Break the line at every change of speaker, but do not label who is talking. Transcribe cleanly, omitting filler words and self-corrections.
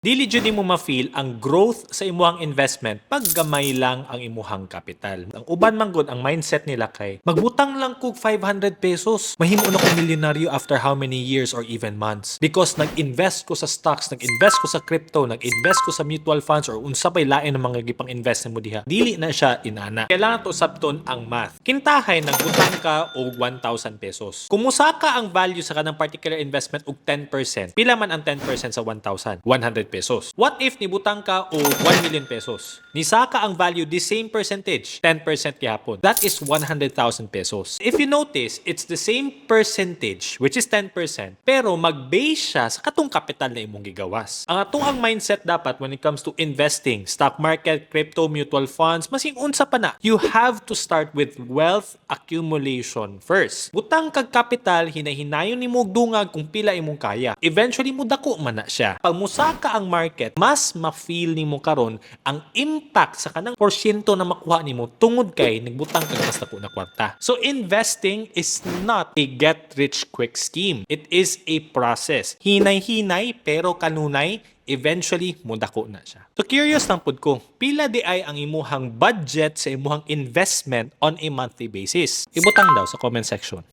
Dili jud nimo ma-feel ang growth sa imuhang investment pag gamay lang ang imuhang kapital. Ang uban man gud ang mindset nila kay magbutang lang kog 500 pesos. Mahimo na ko milyonaryo after how many years or even months. Because nag-invest ko sa stocks, nag-invest ko sa crypto, nag-invest ko sa mutual funds or unsa pay lain ng mga gipang invest mo diha. Dili na siya inana. Kailangan to sabton ang math. Kintahay nagbutang ka og 1,000 pesos. Kumusaka ang value sa kanang particular investment og 10%. Pila man ang 10% sa 1,000? 100 pesos. What if nibutang ka o 1 million pesos? Nisaka ang value the same percentage, 10% gyapon. That is 100,000 pesos. If you notice, it's the same percentage, which is 10%, pero mag-base siya sa katong kapital na imong gigawas. Ang atoang mindset dapat when it comes to investing, stock market, crypto, mutual funds, masing unsa pa na, you have to start with wealth accumulation first. Butang kag kapital, hinahinayon nimo og dungag kung pila imong kaya. Eventually mo dako man na siya. Pag musaka ang market, mas ma-feel nimo karon ang impact sa kanang porsyento na makuha nimo tungod kay nagbutang kag mas dako na kwarta. So investing is not a get rich quick scheme. It is a process. Hinay-hinay pero kanunay, eventually mudako na siya. So curious lang pud ko, pila di ay ang imuhang budget sa imuhang investment on a monthly basis? Ibutang daw sa comment section.